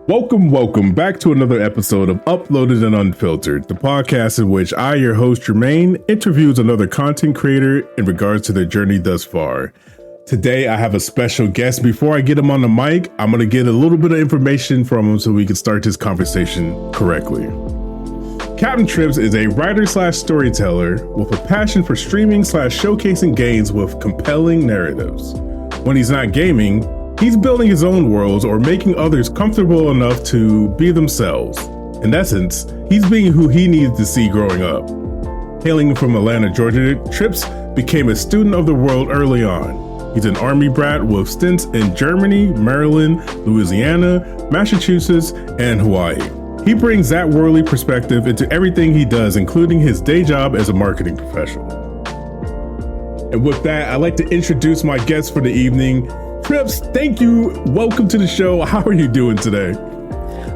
Welcome back to another episode of Uploaded and Unfiltered, the podcast in which I, your host Jermaine, interviews another content creator in regards to their journey thus far. Today, I have a special guest. Before I get him on the mic, I'm going to get a little bit of information from him so we can start this conversation correctly. CapnTrippz is a writer/storyteller with a passion for streaming/showcasing games with compelling narratives. When he's not gaming, he's building his own worlds or making others comfortable enough to be themselves. In essence, he's being who he needed to see growing up. Hailing from Atlanta, Georgia, Trippz became a student of the world early on. He's an army brat with stints in Germany, Maryland, Louisiana, Massachusetts, and Hawaii. He brings that worldly perspective into everything he does, including his day job as a marketing professional. And with that, I'd like to introduce my guest for the evening, Trippz. Thank you. Welcome to the show. How are you doing today?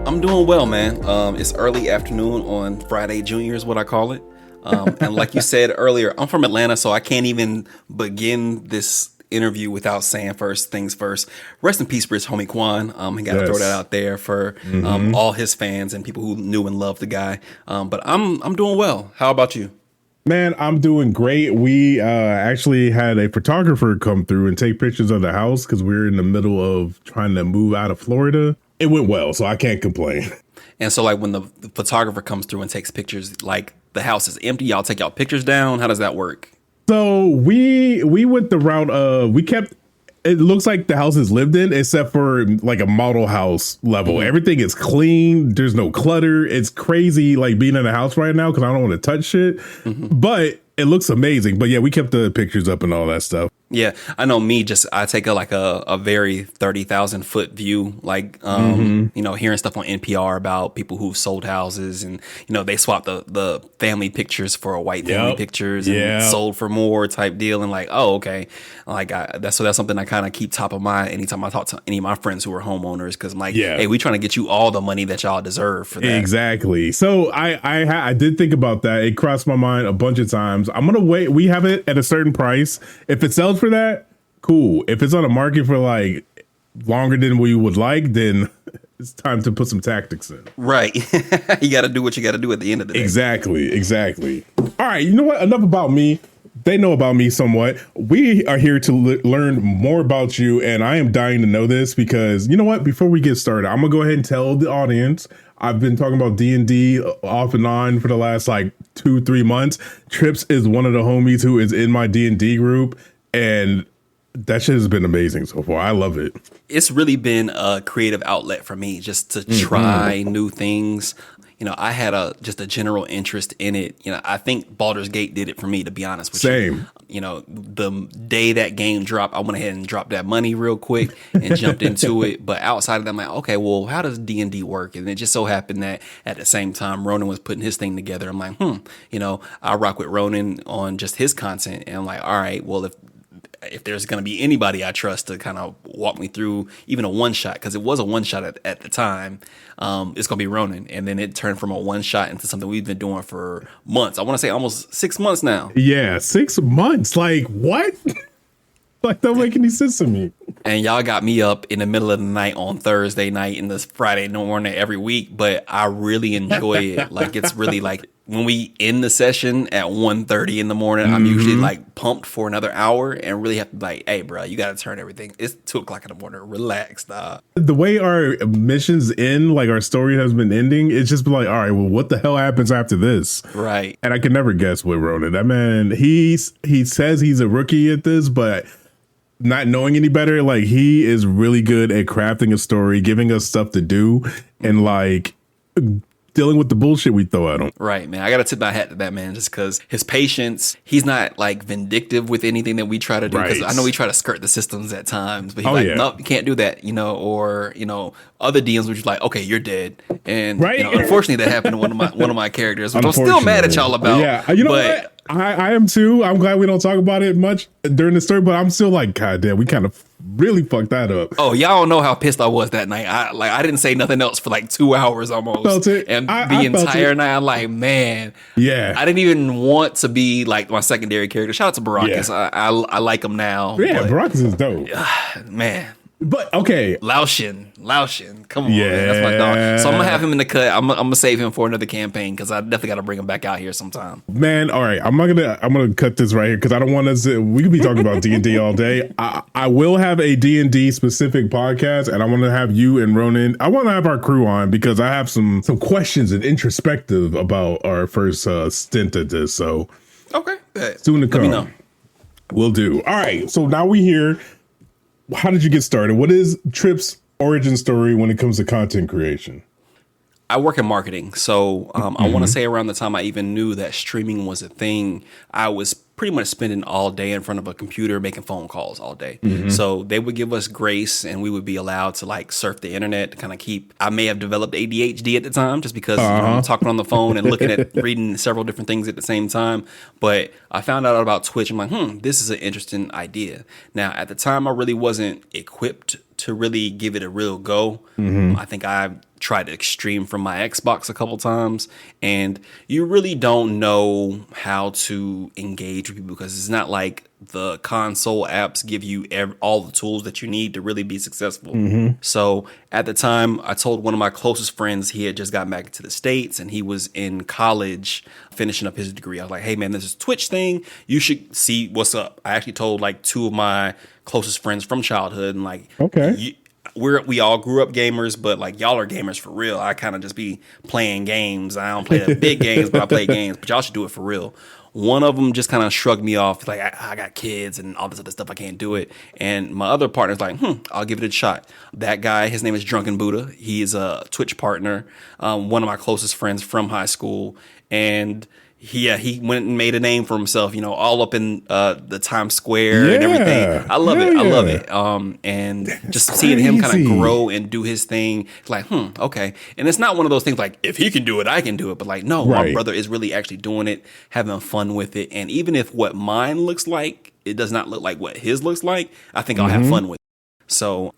I'm doing well, man. It's early afternoon on Friday Junior is what I call it. And like you said earlier, I'm from Atlanta, so I can't even begin this interview without saying first things first. Rest in peace, Rich homie Quan. He got to throw that out there for all his fans and people who knew and loved the guy. But I'm doing well. How about you? Man, I'm doing great. We actually had a photographer come through and take pictures of the house because we're in the middle of trying to move out of Florida. It went well, so I can't complain. And so like when the photographer comes through and takes pictures, like the house is empty, y'all take y'all pictures down. How does that work? So we went the route of, it looks like the house is lived in except for like a model house level. Mm-hmm. Everything is clean. There's no clutter. It's crazy like being in a house right now because I don't want to touch shit. Mm-hmm. But it looks amazing. But yeah, we kept the pictures up and all that stuff. Yeah, I know I take a very 30,000 foot view, like, hearing stuff on NPR about people who've sold houses and, they swap the family pictures for a white family pictures and sold for more type deal. And like, oh, okay. Like that's something I kind of keep top of mind anytime I talk to any of my friends who are homeowners. Cause I'm like, hey, we trying to get you all the money that y'all deserve for that. Exactly. So I did think about that. It crossed my mind a bunch of times. I'm going to wait. We have it at a certain price. If it sells for that, cool. If it's on the market for like longer than we would like, then it's time to put some tactics in. Right. You got to do what you got to do at the end of the day. Exactly. All right. You know what? Enough about me. They know about me somewhat. We are here to learn more about you. And I am dying to know this because you know what? Before we get started, I'm going to go ahead and tell the audience I've been talking about D&D off and on for the last like 2-3 months. Trippz is one of the homies who is in my D&D group. And that shit has been amazing so far. I love it. It's really been a creative outlet for me just to try new things. I had just a general interest in it. I think Baldur's Gate did it for me, to be honest with you. Same. The day that game dropped, I went ahead and dropped that money real quick and jumped into it. But outside of that, I'm like, okay, well, how does D&D work? And it just so happened that at the same time, Ronan was putting his thing together. I'm like, I rock with Ronan on just his content. And I'm like, all right, well, if there's going to be anybody I trust to kind of walk me through even a one shot, because it was a one shot at the time, it's going to be Ronan. And then it turned from a one shot into something we've been doing for months. I want to say almost 6 months now. Yeah, 6 months. Like what? Like don't make any sense to me. And y'all got me up in the middle of the night on Thursday night and this Friday morning every week, but I really enjoy it. Like it's really like when we end the session at 1:30 in the morning, I'm usually like pumped for another hour and really have to be like, hey, bro, you got to turn everything. It's 2:00 in the morning. Relax, dog. The way our missions end, like our story has been ending, it's just been like, all right, well, what the hell happens after this? Right. And I can never guess with Ronan. That man, he says he's a rookie at this, but not knowing any better, like he is really good at crafting a story, giving us stuff to do, and like dealing with the bullshit we throw at him. Right, man. I got to tip my hat to that man just because his patience, he's not like vindictive with anything that we try to do. Because I know we try to skirt the systems at times, but he's nope, you can't do that, or, other DMs which is like, okay, you're dead. And unfortunately that happened to one of my characters, which I'm still mad at y'all about. Yeah, you know what? I am too. I'm glad we don't talk about it much during the story, but I'm still like, God damn, we kind of really fucked that up. Oh, y'all don't know how pissed I was that night. I didn't say nothing else for like 2 hours almost. Felt it. And the entire night, I'm like, man. Yeah. I didn't even want to be like my secondary character. Shout out to Baracus. Yeah. I like him now. Yeah, Baracus is dope. Man. But okay. Laotian. Come on, man. That's my dog. So I'm gonna have him in the cut. I'm gonna save him for another campaign because I definitely got to bring him back out here sometime. Man, all right. I'm gonna cut this right here because I don't want us. We could be talking about D&D all day. I will have a D&D specific podcast, and I want to have you and Ronan. I want to have our crew on because I have some questions and introspective about our first stint at this. So okay, soon to come. Let me know. Will do. All right. So now we here. How did you get started? What is Tripp's origin story when it comes to content creation? I work in marketing. So I want to say around the time I even knew that streaming was a thing, I was pretty much spending all day in front of a computer making phone calls all day. So they would give us grace and we would be allowed to like surf the internet to kind of keep, I may have developed ADHD at the time just because I'm talking on the phone and looking at reading several different things at the same time. But I found out about Twitch. I'm like, this is an interesting idea. Now, at the time, I really wasn't equipped to really give it a real go. I think I tried to extreme from my Xbox a couple times, and you really don't know how to engage with people because it's not like the console apps give you all the tools that you need to really be successful. So at the time, I told one of my closest friends, he had just gotten back to the States and he was in college finishing up his degree. I was like, hey man, this is Twitch thing. You should see what's up. I actually told like two of my closest friends from childhood and like, okay. We all grew up gamers, but like y'all are gamers for real. I kind of just be playing games. I don't play the big games, but I play games. But y'all should do it for real. One of them just kind of shrugged me off, like I got kids and all this other stuff. I can't do it. And my other partner's like, I'll give it a shot. That guy, his name is Drunken Buddha. He is a Twitch partner, one of my closest friends from high school, and he went and made a name for himself, all up in the Times Square and everything. I love it. I love it. And just seeing him kind of grow and do his thing, it's like, okay. And it's not one of those things like, if he can do it, I can do it. But like, no, my brother is really actually doing it, having fun with it. And even if what mine looks like, it does not look like what his looks like, I think I'll have fun with it. So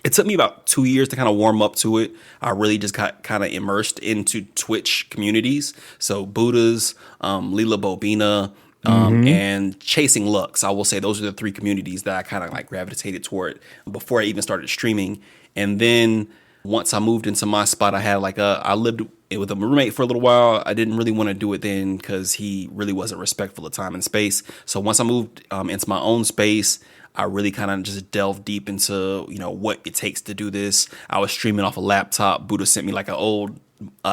it took me about 2 years to kind of warm up to it. I really just got kind of immersed into Twitch communities. So Buddha's, Lila Bobina, and Chasing Lux. I will say those are the three communities that I kind of like gravitated toward before I even started streaming. And then once I moved into my spot, I had like I lived with a roommate for a little while. I didn't really want to do it then because he really wasn't respectful of time and space. So once I moved into my own space, I really kind of just delved deep into, what it takes to do this. I was streaming off a laptop. Buddha sent me like an old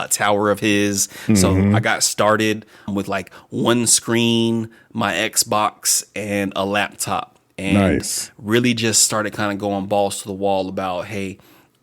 tower of his. So I got started with like one screen, my Xbox, and a laptop. And really just started kind of going balls to the wall about, hey,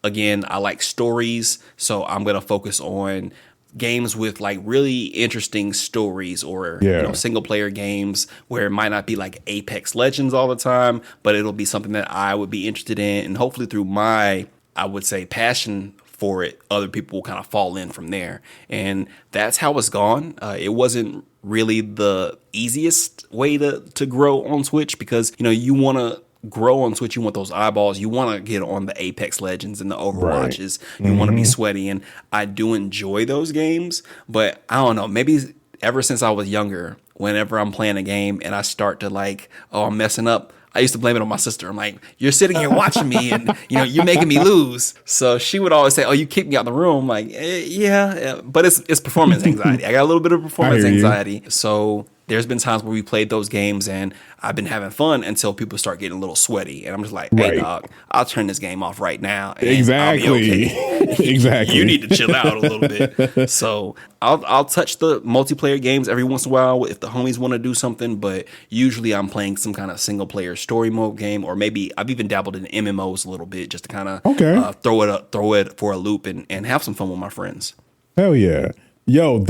again, I like stories. So I'm going to focus on games with like really interesting stories or single player games where it might not be like Apex Legends all the time, but it'll be something that I would be interested in. And hopefully through my, I would say, passion for it, other people will kind of fall in from there. And that's how it's gone. It wasn't really the easiest way to grow on Twitch because, you want to grow on Twitch, you want those eyeballs, you want to get on the Apex Legends and the Overwatches, you want to be sweaty, and I do enjoy those games, but I don't know, maybe ever since I was younger, whenever I'm playing a game and I start to like, I'm messing up, I used to blame it on my sister. I'm like, you're sitting here watching me and you're making me lose. So she would always say, oh, you kicked me out of the room. I'm like, yeah, but it's performance anxiety. I got a little bit of performance anxiety. So there's been times where we played those games and I've been having fun until people start getting a little sweaty. And I'm just like, hey, dog, I'll turn this game off right now. And exactly. I'll be okay. Exactly. You need to chill out a little bit. So I'll touch the multiplayer games every once in a while if the homies want to do something. But usually I'm playing some kind of single player story mode game, or maybe I've even dabbled in MMOs a little bit just to kind of throw it for a loop and have some fun with my friends. Hell yeah. Yo,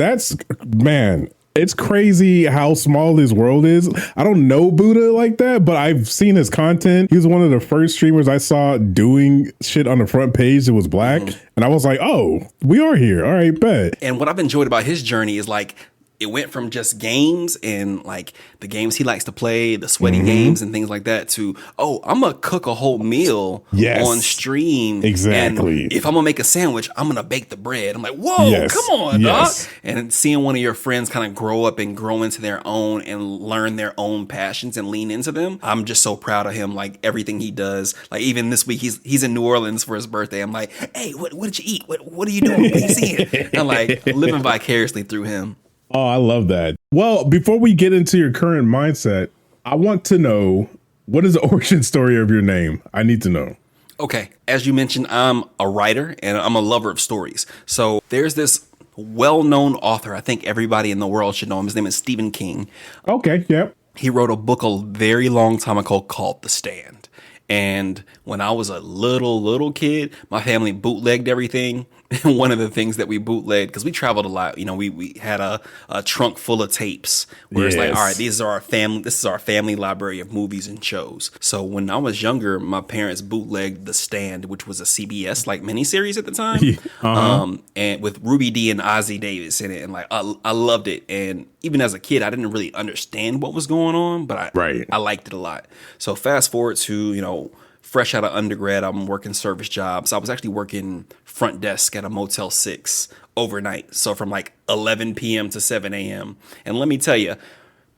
man. It's crazy how small this world is. I don't know Buddha like that, but I've seen his content. He was one of the first streamers I saw doing shit on the front page that was black. And I was like, oh, we are here. All right, bet. And what I've enjoyed about his journey is like, it went from just games and like the games he likes to play, the sweaty games and things like that, to, oh, I'm going to cook a whole meal on stream. Exactly. And if I'm going to make a sandwich, I'm going to bake the bread. I'm like, whoa, come on, dog. And seeing one of your friends kind of grow up and grow into their own and learn their own passions and lean into them. I'm just so proud of him. Like everything he does. Like even this week, he's in New Orleans for his birthday. I'm like, hey, what did you eat? What are you doing? What are you seeing? I'm like living vicariously through him. Oh, I love that. Well, before we get into your current mindset, I want to know, what is the origin story of your name? I need to know. Okay. As you mentioned, I'm a writer and I'm a lover of stories. So there's this well-known author. I think everybody in the world should know him. His name is Stephen King. Okay. Yep. He wrote a book a very long time ago called The Stand. And when I was a little kid, my family bootlegged everything. And one of the things that we bootlegged, because we traveled a lot, we had a trunk full of tapes where it's like, all right, this is our family library of movies and shows. So when I was younger, my parents bootlegged The Stand, which was a CBS like miniseries at the time, and with Ruby Dee and Ozzie Davis in it, and like I loved it. And even as a kid, I didn't really understand what was going on, but I liked it a lot. So fast forward to fresh out of undergrad, I'm working service jobs. I was actually working front desk at a Motel 6 overnight. So from like 11 p.m. to 7 a.m. And let me tell you,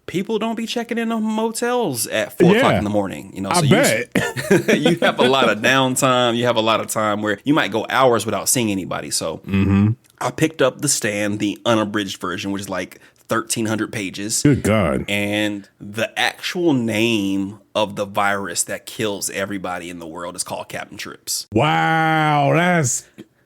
people don't be checking in on motels at 4 o'clock in the morning. So I bet. You have a lot of downtime. You have a lot of time where you might go hours without seeing anybody. So I picked up The Stand, the unabridged version, which is like 1,300 pages. Good God. And the actual name of the virus that kills everybody in the world is called CapnTrippz. Wow.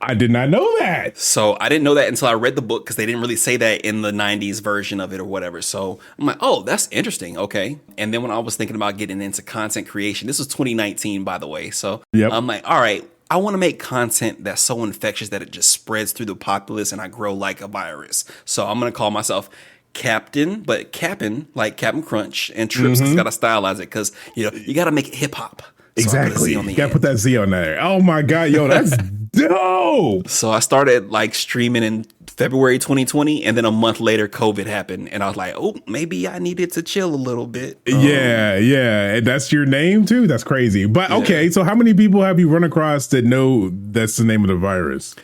I did not know that. So I didn't know that until I read the book, because they didn't really say that in the 90s version of it or whatever. So I'm like, oh, that's interesting. Okay. And then when I was thinking about getting into content creation, this was 2019, by the way. So I'm like, all right, I want to make content that's so infectious that it just spreads through the populace and I grow like a virus. So I'm going to call myself Captain, but Cappin, like Captain Crunch, and Trippz, has got to stylize it, because you got to make it hip hop. Exactly. You got to put that Z on there. Oh my God, yo, that's dope. So I started like streaming in February 2020, and then a month later COVID happened, and I was like, oh, maybe I needed to chill a little bit. Yeah. And that's your name too? That's crazy. But okay, so how many people have you run across that know that's the name of the virus?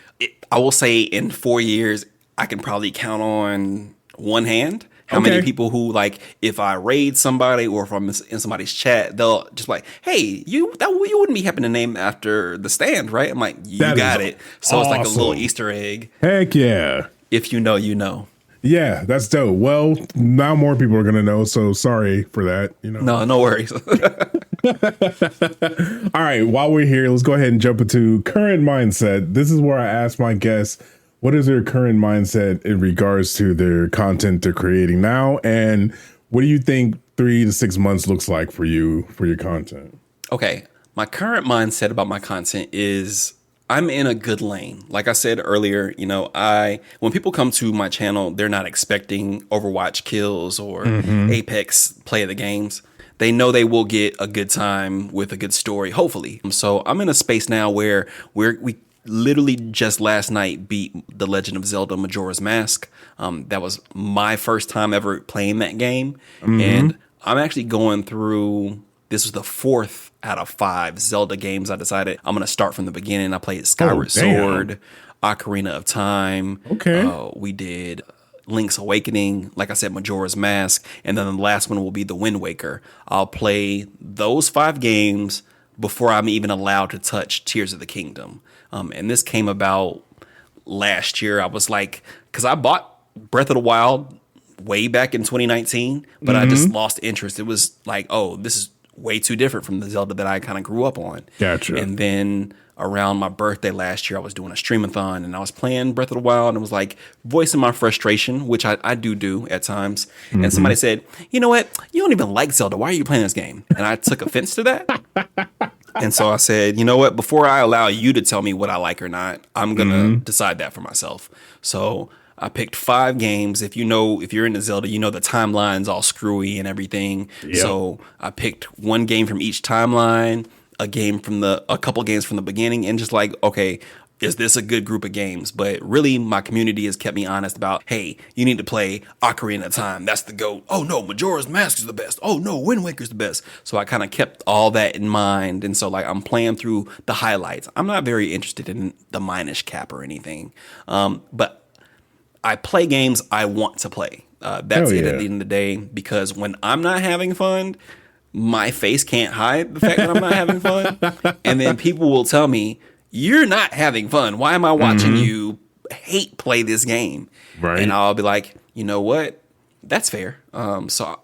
I will say in 4 years, I can probably count on one hand how many people who, like, if I raid somebody or if I'm in somebody's chat, they'll just like, hey, you wouldn't be having to name after The Stand, right? I'm like, you got it. So It's like a little Easter egg. Heck yeah. If you know, you know. Yeah, that's dope. Well, now more people are going to know, so sorry for that. No worries. All right, while we're here, let's go ahead and jump into current mindset. This is where I ask my guests, what is their current mindset in regards to their content they're creating now? And what do you think 3 to 6 months looks like for you, for your content? Okay. My current mindset about my content is I'm in a good lane. Like I said earlier, when people come to my channel, they're not expecting Overwatch kills or Apex play of the games. They know they will get a good time with a good story, hopefully. So I'm in a space now where we literally just last night beat The Legend of Zelda Majora's Mask. That was my first time ever playing that game. And I'm actually going through, this was the 4th out of 5 Zelda games I decided I'm going to start from the beginning. I played Skyward Sword, Ocarina of Time. We did Link's Awakening, like I said, Majora's Mask, and then the last one will be The Wind Waker. I'll play those 5 games before I'm even allowed to touch Tears of the Kingdom. And this came about last year. I was like, because I bought Breath of the Wild way back in 2019, but I just lost interest. It was like, oh, this is way too different from the Zelda that I kind of grew up on. Gotcha. And then around my birthday last year, I was doing a streamathon and I was playing Breath of the Wild and was like voicing my frustration, which I do at times. And somebody said, you know what? You don't even like Zelda. Why are you playing this game? And I took offense to that. And so I said, you know what? Before I allow you to tell me what I like or not, I'm going to decide that for myself. So I picked 5 games. If you're into Zelda, the timeline's all screwy and everything. Yep. So I picked one game from each timeline, a couple games from the beginning, and just like, okay, is this a good group of games? But really, my community has kept me honest about, hey, you need to play Ocarina of Time. That's the GOAT. Oh no, Majora's Mask is the best. Oh no, Wind Waker's the best. So I kind of kept all that in mind. And so like I'm playing through the highlights. I'm not very interested in the Minish Cap or anything. But I play games I want to play. That's it at the end of the day, because when I'm not having fun, my face can't hide the fact that I'm not having fun. And then people will tell me, you're not having fun. Why am I watching you hate play this game? Right. And I'll be like, you know what? That's fair. So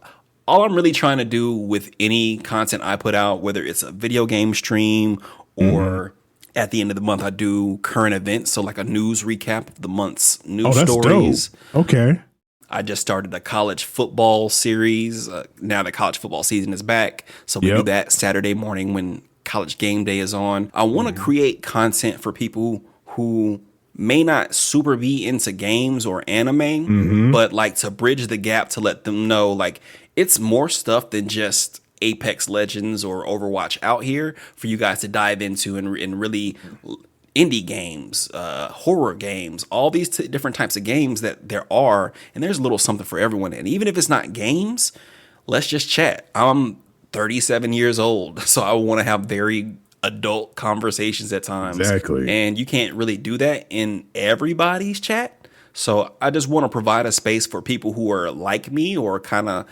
all I'm really trying to do with any content I put out, whether it's a video game stream or at the end of the month, I do current events. So like a news recap of the month's news stories. Dope. Okay. I just started a college football series. Now that college football season is back. So we do that Saturday morning when college game day is on. I want to create content for people who may not super be into games or anime, but like to bridge the gap to let them know like it's more stuff than just Apex Legends or Overwatch out here for you guys to dive into and really indie games, horror games, all these different types of games that there are. And there's a little something for everyone. And even if it's not games, let's just chat. I'm 37 years old, so I want to have very adult conversations at times. Exactly. And you can't really do that in everybody's chat. So I just want to provide a space for people who are like me or kind of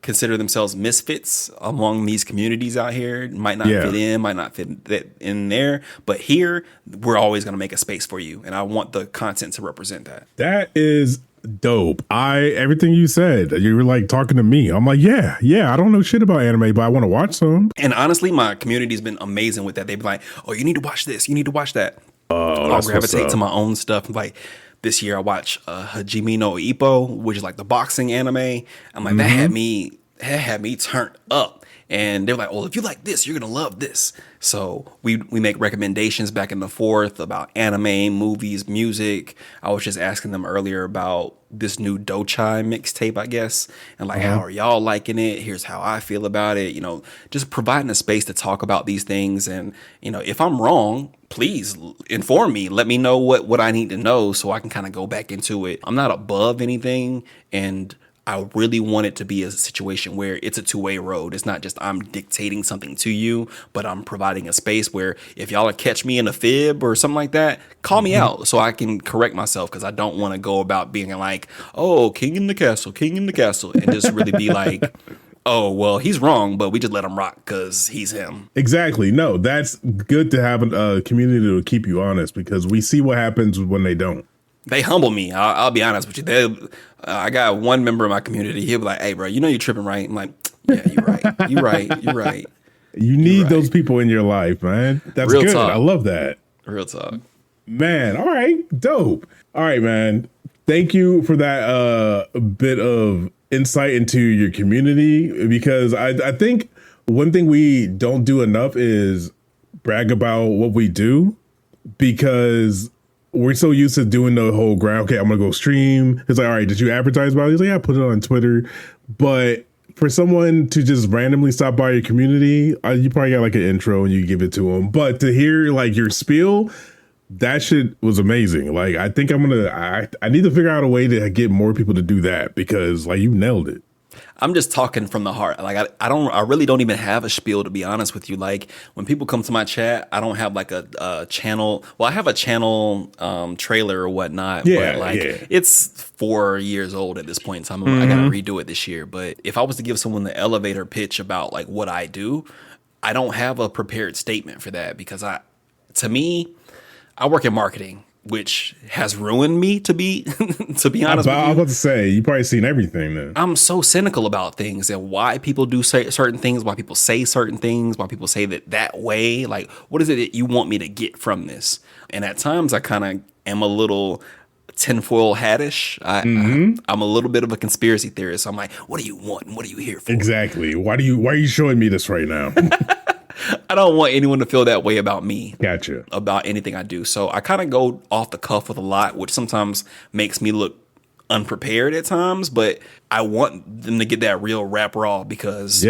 consider themselves misfits among these communities out here. Might not fit in, might not fit in there. But here, we're always going to make a space for you. And I want the content to represent that. That is dope. Everything you said, you were like talking to me. I'm like, yeah, I don't know shit about anime, but I want to watch some. And honestly, my community's been amazing with that. They've been like, oh, you need to watch this, you need to watch that. I'll gravitate to my own stuff. Like this year I watched Hajime no Ippo, which is like the boxing anime. I'm like, that had me turned up. And they're like, well, if you like this, you're going to love this. So we make recommendations back and forth about anime, movies, music. I was just asking them earlier about this new Dochai mixtape, I guess. And like, how are y'all liking it? Here's how I feel about it. You know, just providing a space to talk about these things. And, you know, if I'm wrong, please inform me. Let me know what I need to know so I can kind of go back into it. I'm not above anything. And I really want it to be a situation where it's a two-way road. It's not just I'm dictating something to you, but I'm providing a space where if y'all catch me in a fib or something like that, call me out so I can correct myself, because I don't want to go about being like, oh, king in the castle, and just really be like, oh, well, he's wrong, but we just let him rock because he's him. Exactly. No, that's good to have a community to keep you honest, because we see what happens when they don't. They humble me. I'll be honest with you. I got one member of my community. He'll be like, hey, bro, you know you're tripping, right? I'm like, yeah, you're right. You're right. You need those people in your life, man. That's Real good. talk. I love that. Real talk. Man, all right. Dope. All right, man. Thank you for that bit of insight into your community, because I think one thing we don't do enough is brag about what we do, because we're so used to doing the whole grind. Okay, I'm going to go stream. It's like, all right, did you advertise about it? He's like, yeah, I put it on Twitter. But for someone to just randomly stop by your community, you probably got like an intro and you give it to them. But to hear like your spiel, that shit was amazing. Like, I think I need to figure out a way to get more people to do that, because like you nailed it. I'm just talking from the heart. Like I really don't even have a spiel, to be honest with you. Like when people come to my chat, I don't have like a channel. Well, I have a channel trailer or whatnot, but it's 4 years old at this point in time. I gotta redo it this year. But if I was to give someone the elevator pitch about like what I do, I don't have a prepared statement for that, because to me, I work in marketing, which has ruined me, to be honest with you. I was about to say, you probably seen everything then. I'm so cynical about things and why people do certain things, why people say certain things, why people say that way. Like, what is it that you want me to get from this? And at times I kind of am a little tinfoil hattish. I'm a little bit of a conspiracy theorist. I'm like, what do you want? And what are you here for? Exactly. Why are you showing me this right now? I don't want anyone to feel that way about me. Gotcha. About anything I do. So I kind of go off the cuff with a lot, which sometimes makes me look unprepared at times, but I want them to get that real rap raw, because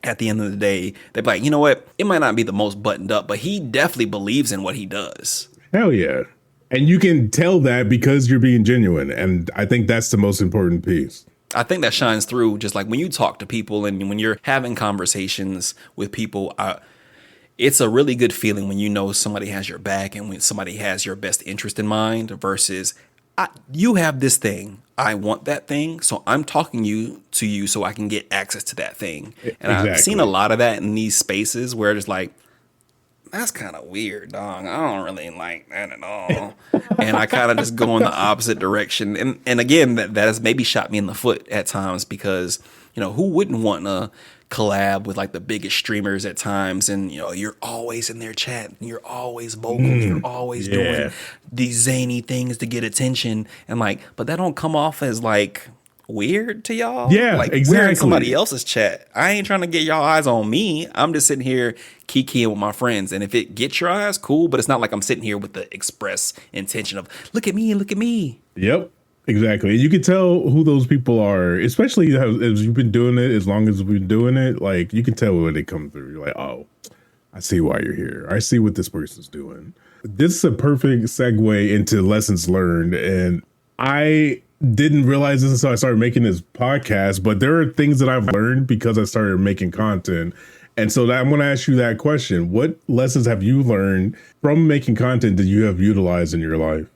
at the end of the day, they're like, you know what? It might not be the most buttoned up, but he definitely believes in what he does. Hell yeah. And you can tell that because you're being genuine. And I think that's the most important piece. I think that shines through just like when you talk to people and when you're having conversations with people. It's a really good feeling when you know somebody has your back and when somebody has your best interest in mind versus you have this thing. I want that thing. So I'm talking to you so I can get access to that thing. And exactly. I've seen a lot of that in these spaces where it's like, that's kind of weird, dog. I don't really like that at all. And I kind of just go in the opposite direction. And again, that has maybe shot me in the foot at times because, who wouldn't want to collab with like the biggest streamers at times? And, you're always in their chat. You're always vocal. You're always doing these zany things to get attention. And like, but that don't come off as like weird to y'all. Yeah, like exactly. We're in somebody else's chat. I ain't trying to get y'all eyes on me. I'm just sitting here kikiing with my friends. And if it gets your eyes, cool. But it's not like I'm sitting here with the express intention of look at me. Yep, exactly. You can tell who those people are, especially as you've been doing it, as long as we've been doing it. Like you can tell when they come through. You're like, oh, I see why you're here. I see what this person's doing. This is a perfect segue into lessons learned. And I didn't realize this until I started making this podcast, but there are things that I've learned because I started making content. And so I'm going to ask you that question. What lessons have you learned from making content that you have utilized in your life?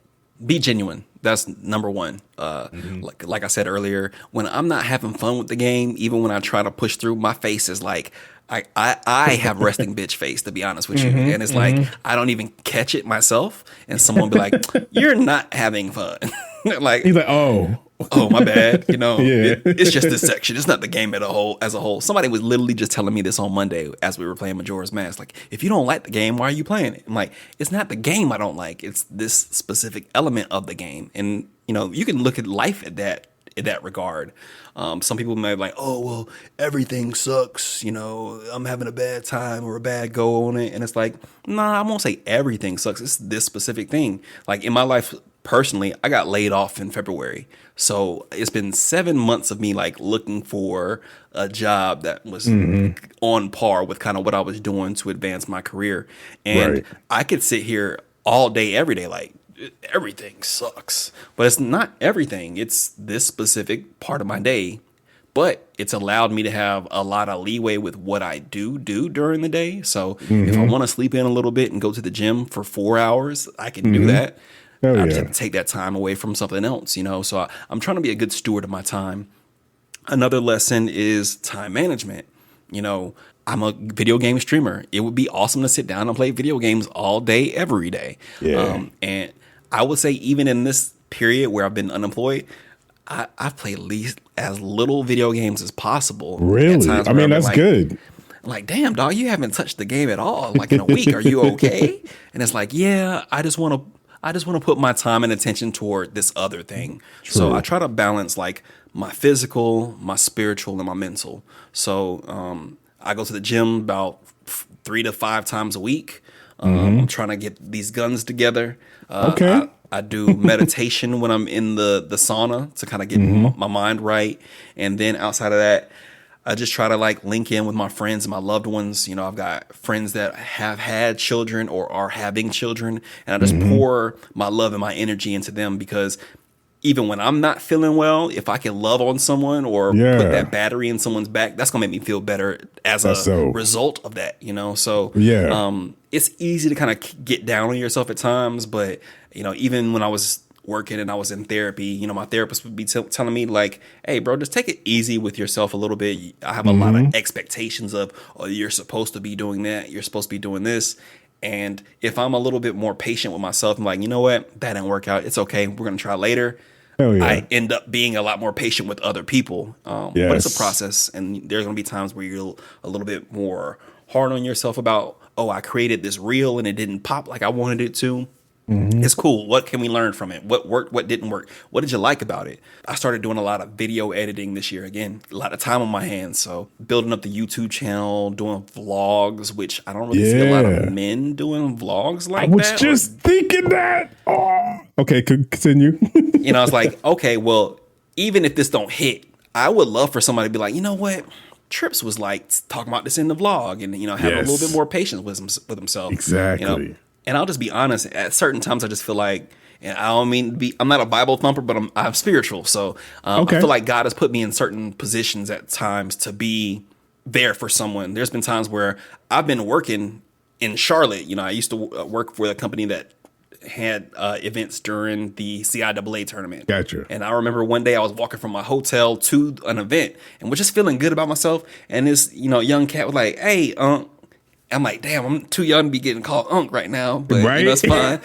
Be genuine. That's number one. Like I said earlier, when I'm not having fun with the game, even when I try to push through, my face is like, I have resting bitch face, to be honest with you. And it's like, I don't even catch it myself. And someone be like, you're not having fun. Like he's like, oh, my bad. It's just this section. It's not the game as a whole. Somebody was literally just telling me this on Monday as we were playing Majora's Mask. Like, if you don't like the game, why are you playing it? I'm like, it's not the game I don't like. It's this specific element of the game. And, you can look at life in that regard. Some people may be like, oh, well, everything sucks. I'm having a bad time or a bad go on it. And it's like, nah, I won't say everything sucks. It's this specific thing. Like in my life, personally, I got laid off in February. So it's been 7 months of me like looking for a job that was on par with kind of what I was doing to advance my career. And I could sit here all day, every day, like everything sucks. But it's not everything. It's this specific part of my day. But it's allowed me to have a lot of leeway with what I do during the day. So if I want to sleep in a little bit and go to the gym for 4 hours, I can do that. I just have to take that time away from something else, So I'm trying to be a good steward of my time. Another lesson is time management. I'm a video game streamer. It would be awesome to sit down and play video games all day, every day. Yeah. And I would say even in this period where I've been unemployed, I've played at least as little video games as possible. Really? I mean, that's good. Like, damn, dog, you haven't touched the game at all. Like in a week, are you okay? And it's like, yeah, I just want to put my time and attention toward this other thing. True. So I try to balance like my physical, my spiritual, and my mental. So I go to the gym about 3 to 5 times a week. I'm trying to get these guns together. Okay. I do meditation when I'm in the sauna to kind of get my mind right. And then outside of that, I just try to like link in with my friends and my loved ones. I've got friends that have had children or are having children, and I just pour my love and my energy into them because even when I'm not feeling well, if I can love on someone or put that battery in someone's back, that's gonna make me feel better as a result of that. So it's easy to kind of get down on yourself at times, but even when I was working and I was in therapy, my therapist would be telling me like, hey, bro, just take it easy with yourself a little bit. I have a lot of expectations of, oh, you're supposed to be doing that. You're supposed to be doing this. And if I'm a little bit more patient with myself, I'm like, you know what? That didn't work out. It's okay. We're going to try later. I end up being a lot more patient with other people. But it's a process. And there's going to be times where you're a little bit more hard on yourself about, oh, I created this reel and it didn't pop like I wanted it to. It's cool. What can we learn from it? What worked? What didn't work? What did you like about it? I started doing a lot of video editing this year. Again, a lot of time on my hands. So building up the YouTube channel, doing vlogs, which I don't really see a lot of men doing vlogs like that. I was just thinking that. Oh. Okay, continue. It's like, okay, well, even if this don't hit, I would love for somebody to be like, you know what? Trippz was like talking about this in the vlog and, have a little bit more patience with himself. Exactly. And I'll just be honest, at certain times I just feel like, and I don't mean to be, I'm not a Bible thumper, but I'm spiritual. So I feel like God has put me in certain positions at times to be there for someone. There's been times where I've been working in Charlotte. I used to work for a company that had events during the CIAA tournament. Gotcha. And I remember one day I was walking from my hotel to an event and was just feeling good about myself. And this, young cat was like, "Hey, I'm like, damn, I'm too young to be getting called Unc right now, but right? It's fine."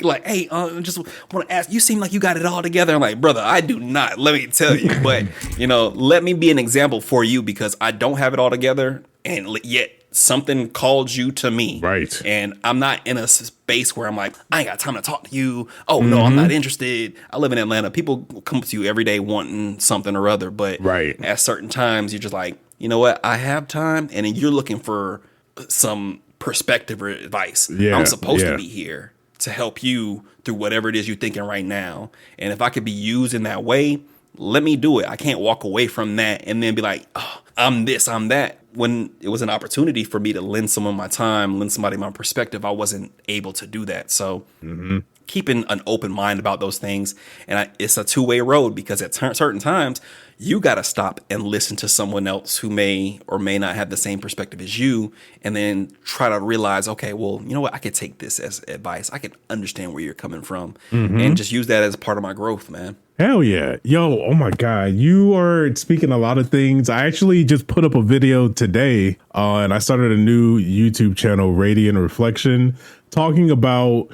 Like, "Hey, I just want to ask, you seem like you got it all together." I'm like, "Brother, I do not, let me tell you." But, let me be an example for you because I don't have it all together. And yet something called you to me. Right. And I'm not in a space where I'm like, "I ain't got time to talk to you. Oh, no, I'm not interested." I live in Atlanta. People come to you every day wanting something or other. But at certain times, you're just like, "You know what? I have time." And then you're looking for some perspective or advice. I'm supposed to be here to help you through whatever it is you're thinking right now. And if I could be used in that way, let me do it. I can't walk away from that and then be like, "Oh, I'm this, I'm that." When it was an opportunity for me to lend someone my time, lend somebody my perspective, I wasn't able to do that. So keeping an open mind about those things. And it's a two-way road because at certain times you got to stop and listen to someone else who may or may not have the same perspective as you. And then try to realize, okay, well, you know what? I could take this as advice. I can understand where you're coming from and just use that as part of my growth, man. Hell yeah. Yo, oh my God. You are speaking a lot of things. I actually just put up a video today and I started a new YouTube channel, Radiant Reflection, talking about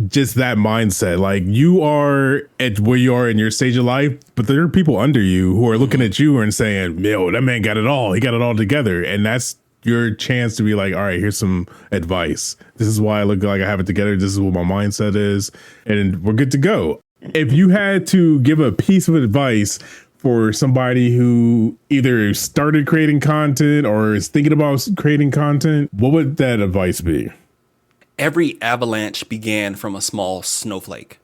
just that mindset. Like you are at where you are in your stage of life, but there are people under you who are looking at you and saying, "Yo, that man got it all. He got it all together." And that's your chance to be like, "All right, here's some advice. This is why I look like I have it together. This is what my mindset is. And we're good to go." If you had to give a piece of advice for somebody who either started creating content or is thinking about creating content, what would that advice be? Every avalanche began from a small snowflake.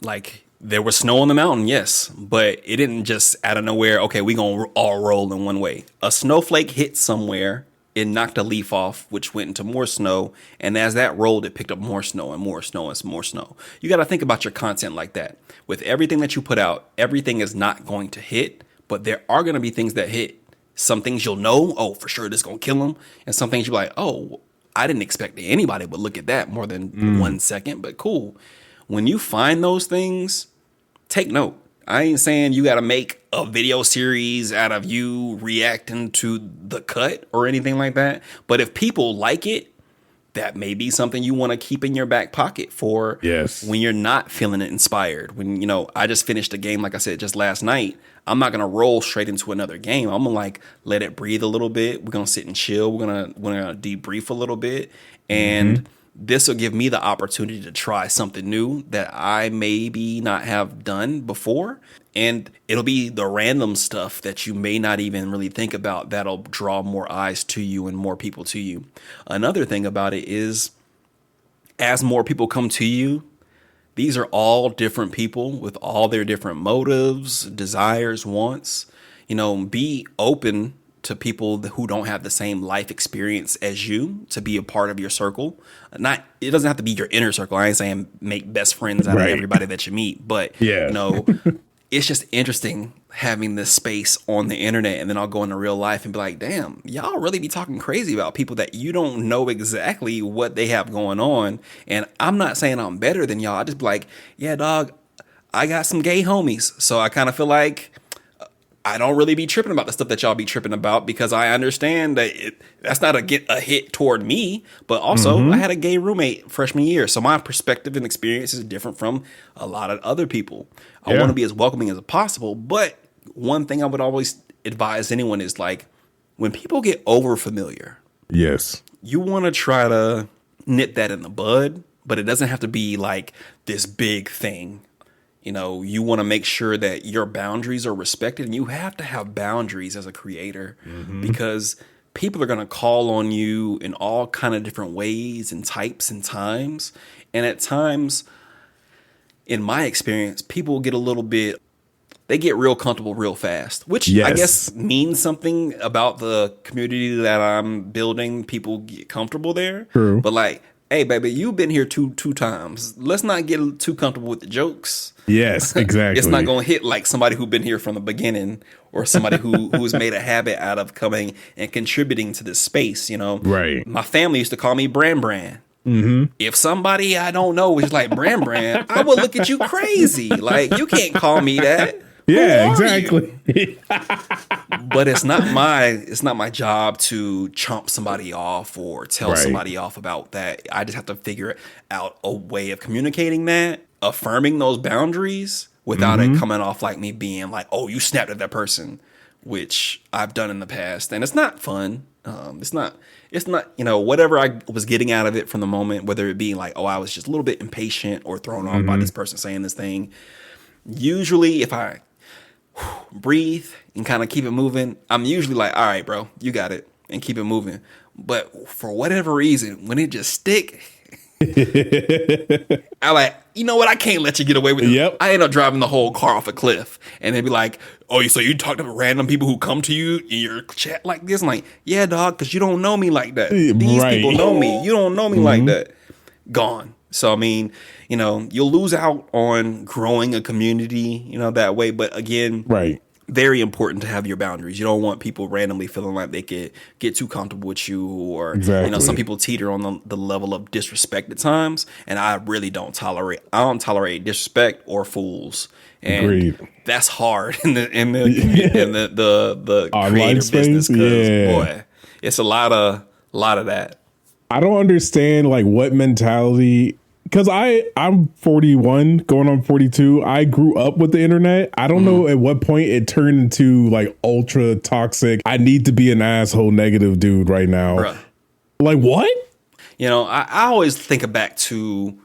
Like there was snow on the mountain, yes, but it didn't just out of nowhere, okay, we gonna all roll in one way. A snowflake hit somewhere, it knocked a leaf off, which went into more snow. And as that rolled, it picked up more snow and more snow and more snow. You got to think about your content like that. With everything that you put out, everything is not going to hit, but there are going to be things that hit. Some things you'll know, oh, for sure, this is going to kill them. And some things you're like, oh, I didn't expect anybody would look at that more than 1 second, but cool. When you find those things, take note. I ain't saying you got to make a video series out of you reacting to the cut or anything like that. But if people like it, that may be something you want to keep in your back pocket for when you're not feeling inspired. When, I just finished a game, like I said, just last night. I'm not going to roll straight into another game. I'm going to let it breathe a little bit. We're going to sit and chill. We're going to debrief a little bit. And this will give me the opportunity to try something new that I maybe not have done before. And it'll be the random stuff that you may not even really think about that'll draw more eyes to you and more people to you. Another thing about it is as more people come to you, these are all different people with all their different motives, desires, wants. Be open to people who don't have the same life experience as you to be a part of your circle. It doesn't have to be your inner circle. I ain't saying make best friends out of everybody that you meet, but it's just interesting having this space on the internet, and then I'll go into real life and be like, damn, y'all really be talking crazy about people that you don't know exactly what they have going on. And I'm not saying I'm better than y'all. I just be like, yeah, dog, I got some gay homies. So I kind of feel like I don't really be tripping about the stuff that y'all be tripping about because I understand that that's not a hit toward me. But also, I had a gay roommate freshman year, so my perspective and experience is different from a lot of other people. I want to be as welcoming as possible. But one thing I would always advise anyone is like when people get over familiar. Yes, you want to try to nip that in the bud, but it doesn't have to be like this big thing. You want to make sure that your boundaries are respected, and you have to have boundaries as a creator because people are going to call on you in all kind of different ways and types and times. And at times, in my experience, people get they get real comfortable real fast, which I guess means something about the community that I'm building. People get comfortable there. True. But like, hey, baby, you've been here two times. Let's not get too comfortable with the jokes. Yes, exactly. It's not going to hit like somebody who's been here from the beginning, or somebody who's made a habit out of coming and contributing to this space, you know? Right. My family used to call me Bran. Mm-hmm. If somebody I don't know was like Bran, I would look at you crazy. Like, you can't call me that. Yeah, exactly. But it's not my job to chomp somebody off or tell somebody off about that. I just have to figure out a way of communicating that, affirming those boundaries without it coming off like me being like, oh, you snapped at that person, which I've done in the past. And it's not fun. It's not, you know, whatever I was getting out of it from the moment, whether it be like, oh, I was just a little bit impatient or thrown off by this person saying this thing. Usually if I breathe and kind of keep it moving, I'm usually like, all right, bro, you got it, and keep it moving. But for whatever reason, when it just stick, I like, you know what? I can't let you get away with it. Yep. I end up driving the whole car off a cliff, and they'd be like, oh, so you talk to random people who come to you in your chat like this? I'm like, yeah, dog, because you don't know me like that. These people know me. You don't know me like that. Gone. So, I mean, you know, you'll lose out on growing a community, you know, that way. But again, very important to have your boundaries. You don't want people randomly feeling like they could get too comfortable with you, or, you know, some people teeter on the level of disrespect at times. And I really don't tolerate disrespect or fools. And that's hard in the creative business, because boy, it's a lot of that. I don't understand like what mentality, because I'm 41 going on 42. I grew up with the internet. I don't know at what point it turned into like ultra toxic. I need to be an asshole negative dude right now. Bruh. Like what? You know, I always think back to,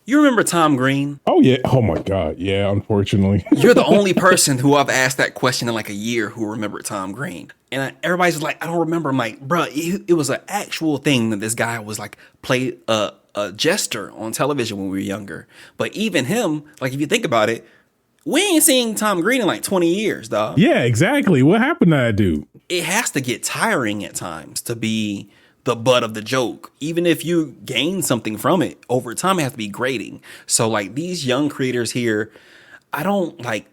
you remember Tom Green? Oh, yeah. Oh, my God. Yeah, unfortunately. You're the only person who I've asked that question in like a year who remembered Tom Green. And everybody's like, I don't remember. I'm like, bro, it was an actual thing that this guy was like played a jester on television when we were younger. But even him, like if you think about it, we ain't seen Tom Green in like 20 years, dog. Yeah, exactly. What happened to that dude? It has to get tiring at times to be the butt of the joke. Even if you gain something from it, over time it has to be grating. So like these young creators here, I don't like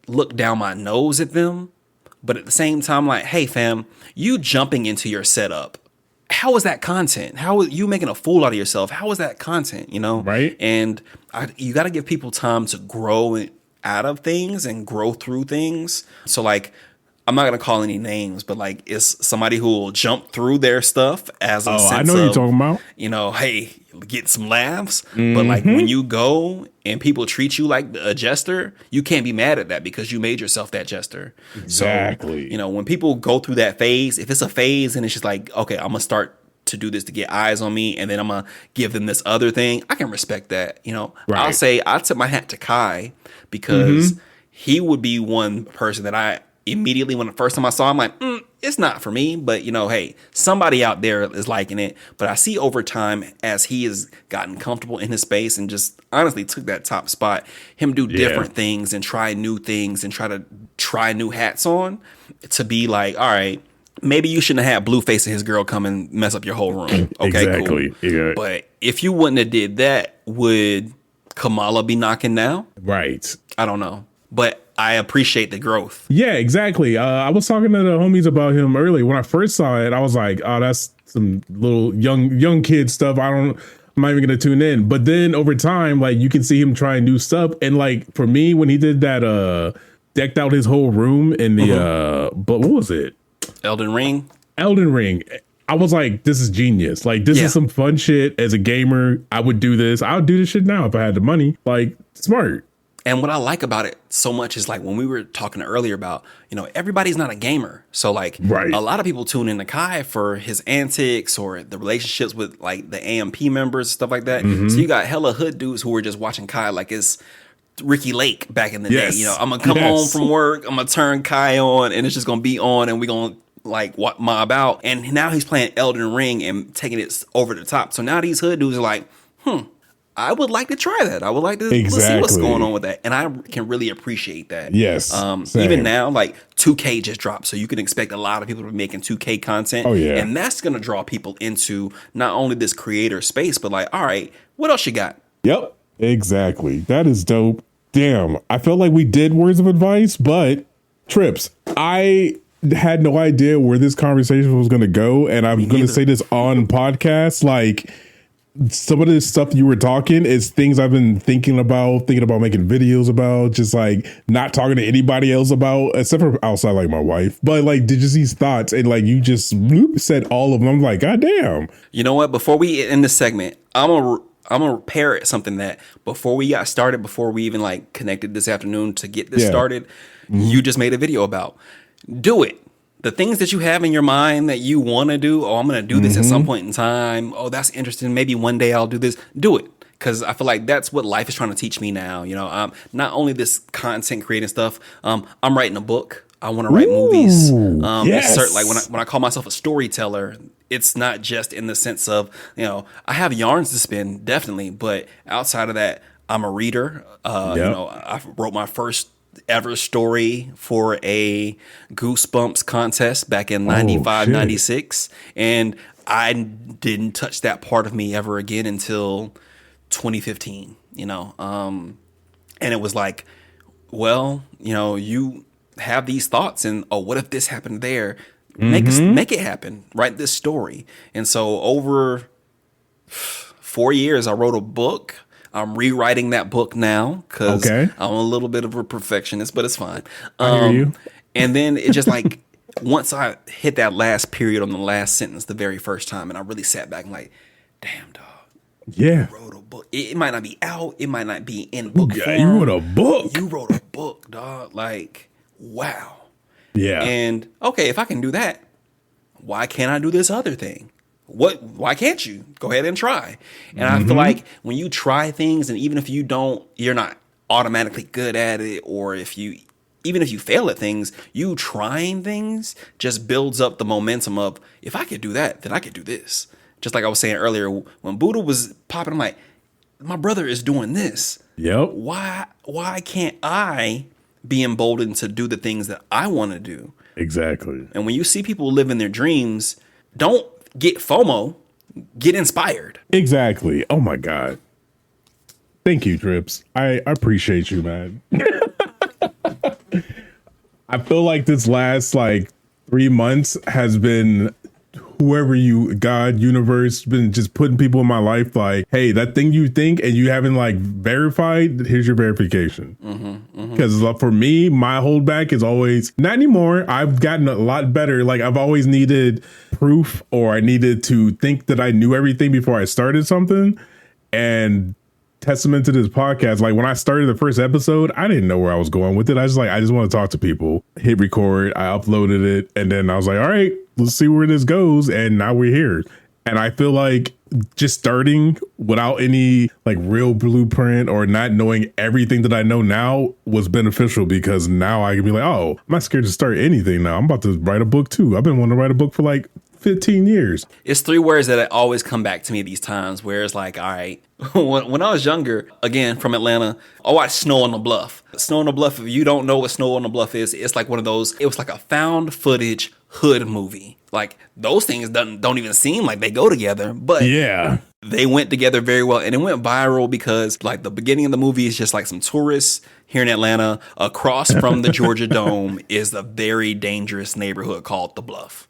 look down my nose at them, but at the same time, like, hey fam, you jumping into your setup, how is that content? How is you making a fool out of yourself? How is that content? You know? Right. And you got to give people time to grow out of things and grow through things. So like, I'm not going to call any names, but like it's somebody who will jump through their stuff as a sense I know what you're talking about. You know, hey, get some laughs. But like when you go and people treat you like a jester, you can't be mad at that because you made yourself that jester. Exactly. So, you know, when people go through that phase, if it's a phase and it's just like, okay, I'm going to start to do this to get eyes on me, and then I'm going to give them this other thing, I can respect that. You know, I'll tip my hat to Kai, because he would be one person that I immediately, when the first time I saw him, I'm like, it's not for me, but you know, hey, somebody out there is liking it. But I see over time, as he has gotten comfortable in his space and just honestly took that top spot, him do different things and try new things and try new hats on, to be like, all right, maybe you shouldn't have had Blueface and his girl come and mess up your whole room. Okay, exactly. Cool. Yeah. But if you wouldn't have did that, would Kamala be knocking now? Right. I don't know. But I appreciate the growth. Yeah, exactly. I was talking to the homies about him earlier. When I first saw it, I was like, oh, that's some little young kid stuff. I'm not even going to tune in. But then over time, like you can see him trying new stuff. And like for me, when he did that, decked out his whole room in the, but what was it? Elden Ring. I was like, this is genius. Like, this is some fun shit. As a gamer, I would do this. I would do this shit now if I had the money. Like, smart. And what I like about it so much is like when we were talking earlier about, you know, everybody's not a gamer. So like a lot of people tune in to Kai for his antics or the relationships with like the AMP members, stuff like that. So you got hella hood dudes who were just watching Kai like it's Ricky Lake back in the day. You know, I'm going to come home from work, I'm going to turn Kai on, and it's just going to be on, and we're going to like mob out. And now he's playing Elden Ring and taking it over the top. So now these hood dudes are like, I would like to try that. I would like to see what's going on with that. And I can really appreciate that. Yes. Even now, like 2K just dropped. So you can expect a lot of people to be making 2K content. Oh, yeah. And that's going to draw people into not only this creator space, but like, all right, what else you got? Yep. Exactly. That is dope. Damn. I felt like we did words of advice, but Trippz, I had no idea where this conversation was going to go. And I'm going to say this on podcast. Like, some of this stuff you were talking is things I've been thinking about making videos about, just like not talking to anybody else about, except for outside, like my wife. But like, did you see thoughts? And like, you just said all of them. I'm like, God damn. You know what? Before we end this segment, I'm gonna parrot something that before we got started, before we even like connected this afternoon to get this started, you just made a video about. Do it. The things that you have in your mind that you want to do, oh, I'm going to do this at some point in time. Oh, that's interesting. Maybe one day I'll do this. Do it. Because I feel like that's what life is trying to teach me now. You know, not only this content creating stuff, I'm writing a book. I want to write movies. Yes. Like when I call myself a storyteller, it's not just in the sense of, you know, I have yarns to spin, definitely. But outside of that, I'm a reader. You know, I wrote my first ever story for a Goosebumps contest back in 95, 96. And I didn't touch that part of me ever again until 2015, you know? And it was like, well, you know, you have these thoughts and, oh, what if this happened there? Make it happen. Write this story. And so over 4 years, I wrote a book. I'm rewriting that book now because I'm a little bit of a perfectionist, but it's fine. I hear you. And then it just like, once I hit that last period on the last sentence the very first time, and I really sat back and like, damn, dog. Yeah. You wrote a book. It might not be out. It might not be in book form. You wrote a book. You wrote a book, dog. Like, wow. Yeah. And okay, if I can do that, why can't I do this other thing? Why can't you go ahead and try? And I feel like when you try things, and even if you're not automatically good at it, or even if you fail at things, you trying things just builds up the momentum of, if I could do that, then I could do this. Just like I was saying earlier, when Buddha was popping, I'm like, my brother is doing this. Yep. Why can't I be emboldened to do the things that I want to do? Exactly. And when you see people living their dreams, don't get FOMO, get inspired. Exactly. Oh my God. Thank you, Trippz. I appreciate you, man. I feel like this last like 3 months has been whoever God, universe, been just putting people in my life like, hey, that thing you think and you haven't like verified, here's your verification. Because for me, my holdback is always, not anymore. I've gotten a lot better. Like I've always needed proof, or I needed to think that I knew everything before I started something. And testament to this podcast, like when I started the first episode, I didn't know where I was going with it. I just want to talk to people. Hit record, I uploaded it, and then I was like, all right, let's see where this goes. And now we're here. And I feel like just starting without any like real blueprint or not knowing everything that I know now was beneficial, because now I can be like, oh, I'm not scared to start anything now. I'm about to write a book too. I've been wanting to write a book for like 15 years. It's 3 words that always come back to me these times, where it's like, all right, when I was younger, again, from Atlanta, I watched Snow on the Bluff. Snow on the Bluff, if you don't know what Snow on the Bluff is, it's like one of those, it was like a found footage hood movie. Like those things don't even seem like they go together, but yeah, they went together very well. And it went viral because like the beginning of the movie is just like some tourists here in Atlanta. Across from the Georgia Dome is a very dangerous neighborhood called The Bluff.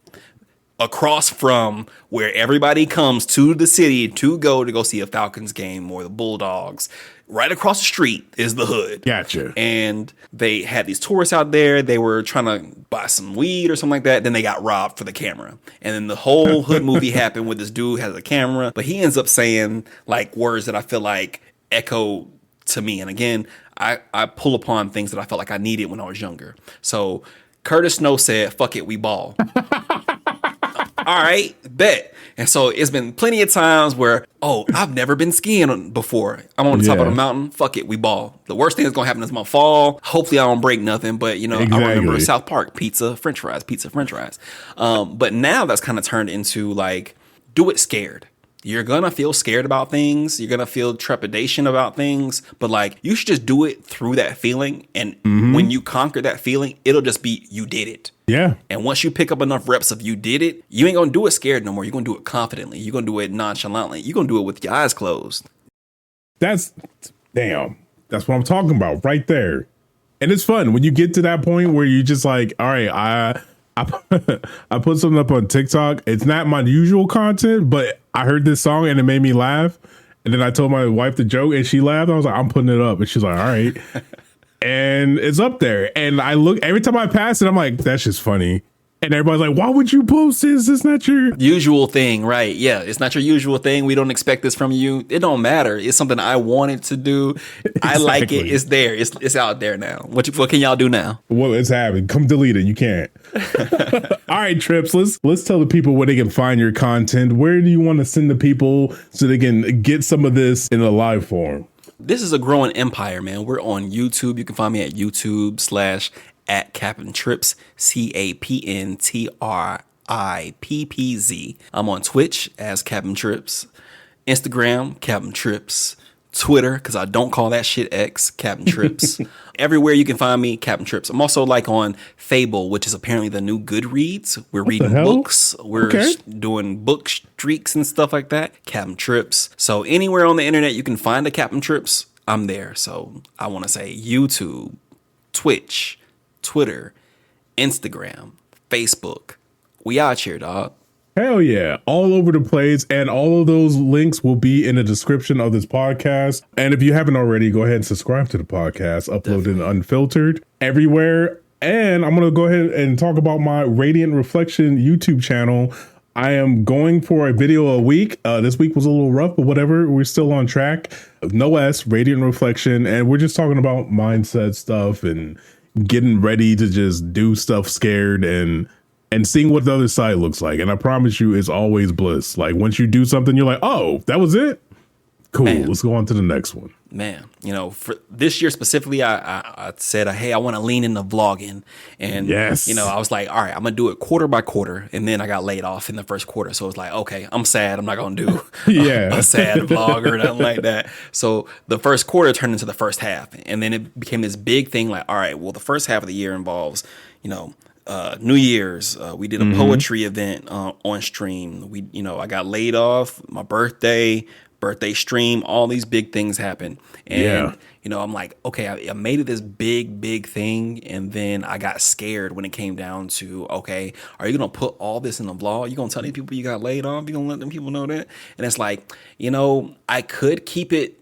Across from where everybody comes to the city to go see a Falcons game or the Bulldogs, right across the street is the hood. Gotcha. And they had these tourists out there. They were trying to buy some weed or something like that. Then they got robbed for the camera. And then the whole hood movie happened with this dude has a camera, but he ends up saying like words that I feel like echo to me. And again, I pull upon things that I felt like I needed when I was younger. So Curtis Snow said, fuck it, we ball. All right, bet. And so it's been plenty of times where, oh, I've never been skiing before. I'm on the top of the mountain. Fuck it, we ball. The worst thing that's going to happen is I'm going to fall. Hopefully I don't break nothing. But, you know, I remember South Park, pizza, french fries. But now that's kind of turned into like, do it scared. You're going to feel scared about things. You're going to feel trepidation about things. But like, you should just do it through that feeling. And when you conquer that feeling, it'll just be, you did it. Yeah. And once you pick up enough reps of you did it, you ain't going to do it scared no more. You're going to do it confidently. You're going to do it nonchalantly. You're going to do it with your eyes closed. That's what I'm talking about right there. And it's fun when you get to that point where you just like, all right, I put something up on TikTok. It's not my usual content, but I heard this song and it made me laugh. And then I told my wife the joke and she laughed. I was like, I'm putting it up. And she's like, all right. And it's up there. And I look, every time I pass it, I'm like, that's just funny. And everybody's like, why would you post this? It's not your usual thing, right? Yeah, it's not your usual thing. We don't expect this from you. It don't matter. It's something I wanted to do. Exactly. I like it. It's there. It's out there now. What can y'all do now? Well, it's happening. Come delete it. You can't. All right, Trippz. Let's tell the people where they can find your content. Where do you want to send the people so they can get some of this in a live form? This is a growing empire, man. We're on YouTube. You can find me at YouTube/@CapnTrippz, CapnTrippz. I'm on Twitch as CapnTrippz, Instagram, CapnTrippz, Twitter, because I don't call that shit X, CapnTrippz. Everywhere you can find me, CapnTrippz. I'm also like on Fable, which is apparently the new Goodreads. We're reading books. We're doing book streaks and stuff like that. CapnTrippz. So anywhere on the internet you can find a CapnTrippz, I'm there. So I want to say YouTube, Twitch, Twitter, Instagram, Facebook. We out here, dog. Hell yeah. All over the place. And all of those links will be in the description of this podcast. And if you haven't already, go ahead and subscribe to the podcast, uploaded and unfiltered everywhere. And I'm going to go ahead and talk about my Radiant Reflection YouTube channel. I am going for a video a week. This week was a little rough, but whatever. We're still on track. No S, Radiant Reflection. And we're just talking about mindset stuff and getting ready to just do stuff scared and seeing what the other side looks like. And I promise you, it's always bliss. Like once you do something, you're like, oh, that was it? Cool. Man. Let's go on to the next one. Man, for this year specifically, I said, hey, I want to lean into vlogging. And, I was like, all right, I'm going to do it quarter by quarter. And then I got laid off in the first quarter. So it was like, okay, I'm sad. I'm not going to do a sad vlog or nothing like that. So the first quarter turned into the first half. And then it became this big thing like, all right, well, the first half of the year involves, New Year's, we did a poetry event on stream. I got laid off, my birthday stream, all these big things happened. And, I'm like, okay, I made it this big thing. And then I got scared when it came down to, okay, are you going to put all this in a vlog? You going to tell these people you got laid off? You going to let them people know that? And it's like, I could keep it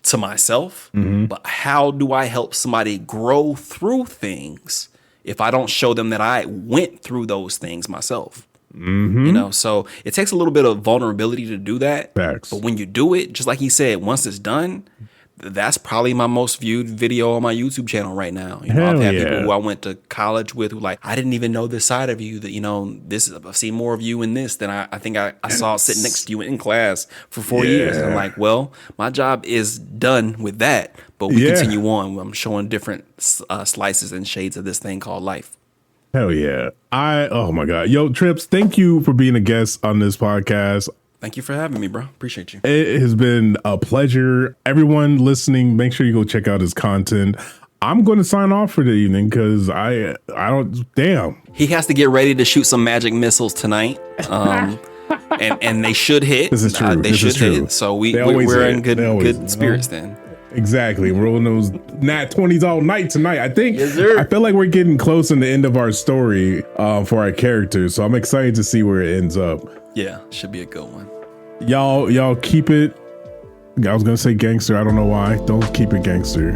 to myself, but how do I help somebody grow through things if I don't show them that I went through those things myself? So it takes a little bit of vulnerability to do that. Facts. But when you do it, just like he said, once it's done, that's probably my most viewed video on my YouTube channel right now. I've had people who I went to college with who like, I didn't even know this side of you that, I've seen more of you in this than I think I saw sitting next to you in class for 4 years. And I'm like, well, my job is done with that, but we continue on. I'm showing different slices and shades of this thing called life. Hell yeah. Oh my God. Yo, Trippz, thank you for being a guest on this podcast. Thank you for having me, bro. Appreciate you. It has been a pleasure. Everyone listening, make sure you go check out his content. I'm going to sign off for the evening because I don't, damn. He has to get ready to shoot some magic missiles tonight. And they should hit. This is true. They should hit. So we're in good spirits then. Exactly. We're rolling those nat 20s all night tonight. I think, yes, sir. I feel like we're getting close in the end of our story for our characters. So I'm excited to see where it ends up. Yeah, should be a good one. Y'all keep it. I was gonna say gangster. I don't know why. Don't keep it gangster.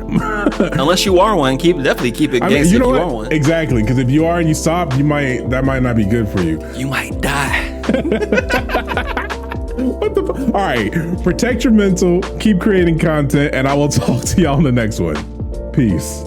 Unless you are one, definitely keep it gangster. You are one. Exactly, because if you are and you stop, that might not be good for you. You might die. What the all right, protect your mental, keep creating content, and I will talk to y'all on the next one. Peace.